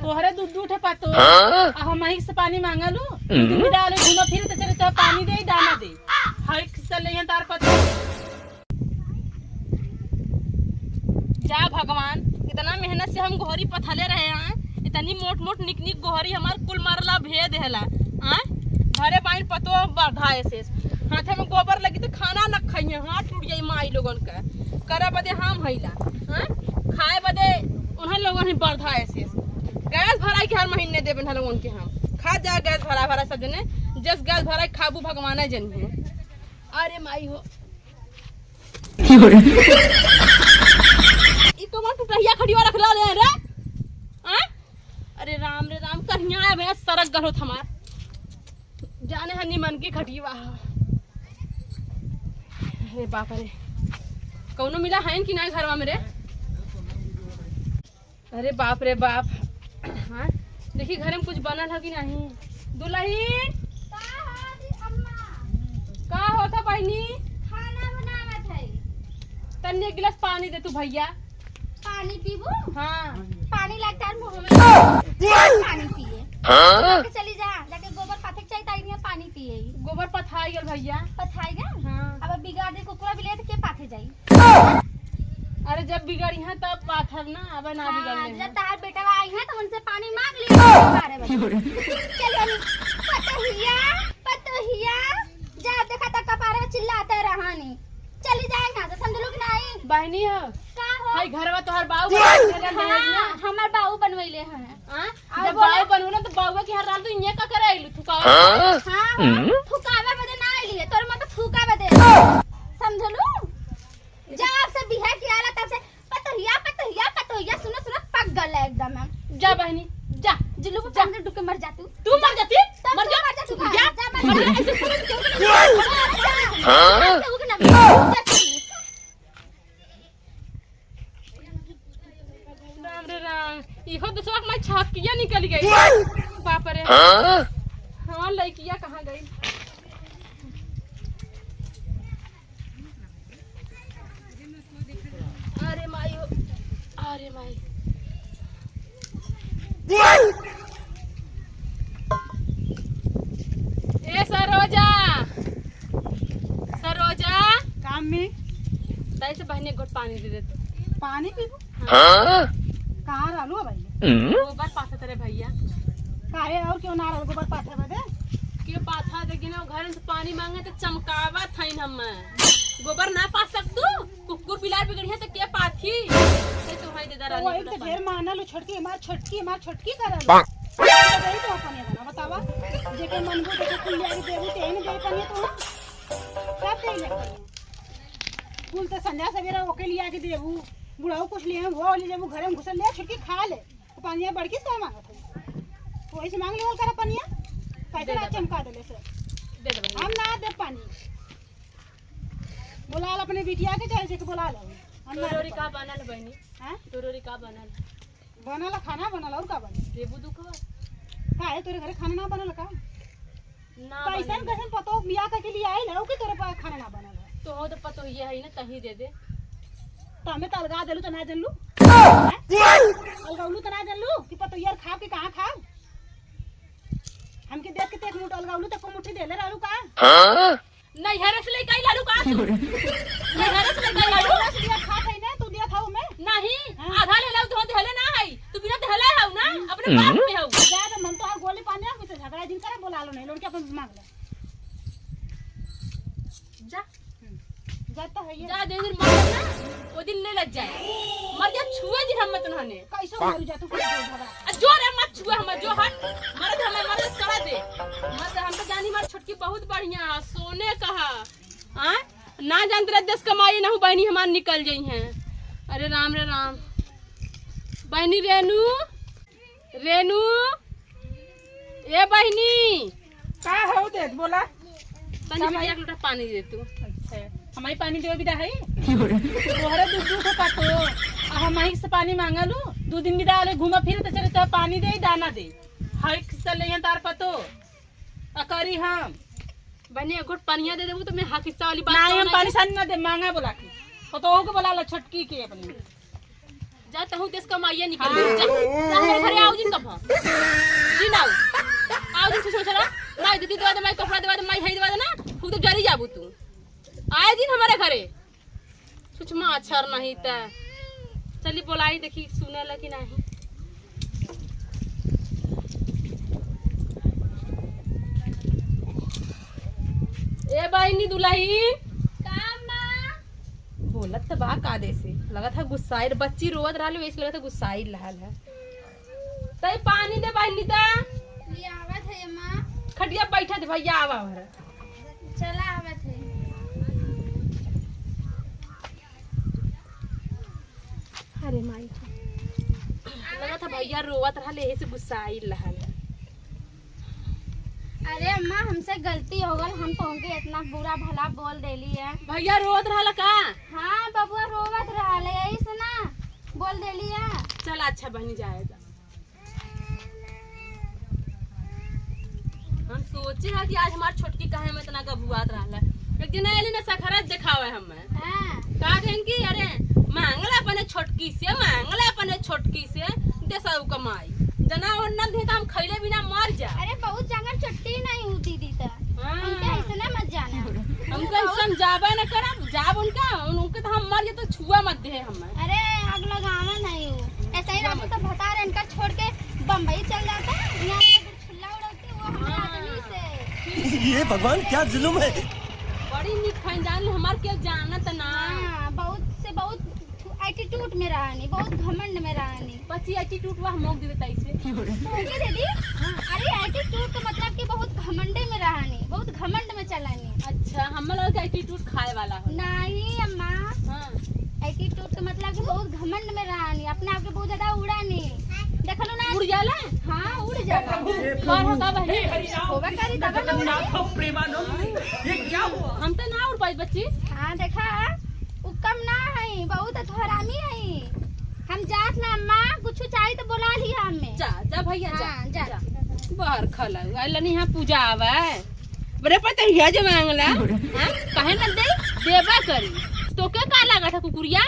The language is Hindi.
तोहरे दूध उठे पातो हम ही से पानी मांगा लू दूध डाले घूमा फिर तो चले तो पानी दे दाना दे हर किस्सा ले तार पतो। जा भगवान इतना मेहनत से हम गोहरी पथले रहे हैं इतनी मोट मोट निक निक गोहरी हमार कुल मारला भे देला आ घरे पानी पतो बढ़ाए से हाथे में गोबर लगी तो खाना न खाइए हाथ टूट जाई माई लोगन का करे बदे हम हईला हां खाए बदे उन्हन लोगन ही बढ़ाए से गैस भराई के हर महीने देबे न लोगन के हम खा जा गैस भरा भरा सब जने जस गैस भराई खाबू भगवान जन हो। अरे माई हो ई तो मन टूटहिया खड़िया रख ला ले रे हां अरे राम कहिया आए भैया सरक गलो हमार जाने हनी मन की खटिया अरे बाप रे कौनो मिला है कि ना घरवा मेरे। अरे बाप रे बाप हाँ देखी घर में कुछ बनल है कि नहीं दुल्हन का होता बहनी खाना बनावत है तन्ने एक गिलास पानी दे तू भैया पानी पीबू हाँ पानी लगता है मुंह में पानी पिए जाके चली जा जाके गोबर पाथे चाहिए ताई में पानी पिए गोबर पथाई गल भैया पथाएगा हाँ अब बिगाड़ दे कुकुरा भी ले तो के पाथे जाई अरे जब बिगड़ी है तब पाथर ना अब ना बिगड़ने जब तार बेटा आई है तो उनसे पानी मांग लिया चलो पतोहिया जा देखा तक कपारे में चिल्लाते रहानी चली जाएगा तो समझ लो कि नहीं बहनी है का हो भाई घरवा तोहर बाऊ हमार बाऊ बनवैले हैं हां जब बाऊ बनवला तो बाऊ के हर रात तो इन्हे का करे आइलू थुकावा हां थुकावे बदे ना आइली तोर मत थुका बदे समझलू जब से बिहा कियाला तब से पतोहिया सुनो पक गल एकदम हम जा बहनी जा जिल्लू को अंदर डुके मर जा तू मर जाती मर जा तू जा मर जा ऐसे क्यों हां राम रे राम इहो दूसरा मैं छाकिया निकल गई बाप रे हां लड़कियां कहां गई अरे माई हो अरे माई ए सरोजा काम में ताई से बहने एक घोट पानी दे दे तू पानी पीबू हाँ? कहाँ रहलू भाई गोबर पाथा तेरे भैया काहे और क्यों ना रहल गोबर पाथे बदे क्यों पाथा देखी ना घर से पानी मांगे तो चमकावा था हम गोबर ना पा सकतू कुकुर पिलार बिगड़िया तो के पाथी ते तू हाई दे दरा वही तो ढेर मानल छोटकी करल वही तो अपन ये बतावा जेके मनबू देखे कुल ले देबू ते नहीं दे पनिया तो सब दे ले कुल तो संध्या सवेरा ओके लिया के देबू बुढ़ाऊ कुछ लिए वो ले जेबू घर में घुसल ले छोटकी खा ले पानिया बड़की से मांगत है वही से मांग लेवल कर पनिया कैसे ना चमका देले से दे दे हम ना दे पानी बुला अपने बिटिया के चाहे से बुला लो तोरोरी का बनल बहनी हां तोरोरी का बनल बनला खाना बनल और का बने देबू दुखवा काहे तोरे घरे खाना ना बनल का ना कैसन कैसन पतो बिया के लिए आइल है कि तोरे पास खाना ना बनल है तो हो तो पतो ये है ना तही दे दे तो हमें तलगा देलू तो ना जानलू अलगाउलू तो ना जानलू कि पतो यार खा के कहां खाओ हमके देख के एक मुठ अलगाउलू तो को मुट्ठी देले रहलू का नहीं हरस ले काई लालू का तू नहीं हरस ले काई लालू रस दिया खा थे ना तू दिया खाओ मैं नहीं आधा ले लाऊ तो धले ना है तू बिना धले हाउ ना अपने बाप में हाउ जा तो मन तो हर गोली पानी आ कुछ झगड़ा दिन करे बोला लो नहीं लोन के अपन मांग ले जा जाता है ये जा दे दिन मर ना ओ दिन ले लग जाए मर जा छुए दिन हम मत उन्होंने कैसे मर जा तू झगड़ा जोर है मत छुए हम जो हट मर्द हमें मर्द सड़ा दे मत हम तो जानी मार छोटकी बहुत बढ़िया है सोने कहा हां ना जानते रह दस कमाई ना हो बहनी हमार निकल गई हैं। अरे राम रे राम बहनी रेनू ए बहनी का हो दे बोला तनी एक लोटा पानी दे तू। अच्छा हमारी पानी देवे बिदा है तोहरे दूध दूध काटो आ हम ही से पानी मांगा लू 2 दिन बिदा ले घूमा फिर तो चले तो पानी दे दाना दे हर किस्सा ले तार पतो अकरी हम बहनी एक घोट पानिया दे देबू तो मैं हाकिस्सा वाली बात नहीं हम पानी सान ना दे मांगा बोला के तो के बोला ला छटकी के अपनी जाता हूँ देश कमाइए निकल जा हमारे घरे आओ दिन कब जी ना आओ दिन सोच रहा माई दीदी दवा दे माई कपड़ा दवा दे माई है दवा दे ना खूब तो जरी जाबू तू आए दिन हमारे घरे कुछ माँ अच्छा नहीं था चली बोलाई देखी सुने ला कि नहीं ए बहनी दुल्ही बोलत तो बा का दे से लगा था गुस्साइल बच्ची रोवत रहल वैसे लगा था गुस्साइल रहल है तई पानी दे बहनी ता ये आवत है मां खटिया बैठा दे भैया आवा भर चला आवत है अरे माई लगा था भैया रोवत रहल यही से गुस्साइल रहल अरे अम्मा हमसे गलती हो गई हम तुमके इतना बुरा भला बोल देली है भैया रोवत रहल का हाँ बबुआ रोवत रहल है यही से ना बोल देली है चल अच्छा बहनी जाएगा हम सोचे है कि आज हमार छोटकी कहे में इतना गबुआत रहल एक दिन आइली ना सखरत दिखावे हमें हाँ का कहें कि अरे मांगला अपने छोटकी से देसौ कमाई जना और न दे हम खइले बिना मर जा अरे बहुत जंगल छुट्टी नहीं हुई दीदी तो उनके ऐसे ना मत जाना हमको समझावा न करब जाब उनके तो हम मर जा तो छुआ मत दे हमें अरे आग लगावा नहीं हूँ ऐसा ही रहता तो बता रहे इनका छोड़ के बम्बई चल जाता यहाँ छुल्ला उड़ाते वो हमारे आदमी से ये भगवान क्या जुल्म है बड़ी निक खानदान हमार के जानत ना हाँ बहुत से बहुत एटीट्यूड में रहनी बहुत घमंड में रहनी पची एटीट्यूड वा मोक देवे तैसे ओके दीदी अरे एटीट्यूड का मतलब कि बहुत घमंडे में रहनी बहुत घमंड में चलानी अच्छा हम लोग एटीट्यूड खाए वाला हो नहीं अम्मा हां एटीट्यूड का मतलब कि बहुत घमंड में रहनी अपने आप के बहुत ज्यादा उड़ानी देखलो ना उड़ जाला हाँ उड़ जाला और होगा बहनी होगा करी तब ना उड़ानी प्रेमानंद ये क्या हुआ हम तो ना उड़ पाई बच्ची हाँ देखा उ कम ना है बहुत हरामी है हम जात ना अम्मा कुछ चाहिए तो बुला लिया हमें जा जा भैया जा हाँ, जा। बाहर खला आइलन यहाँ पूजा आवा बरे पर तहिया जे मांगला हां काहे न दे देबा करी तो के का लागत है कुकुरिया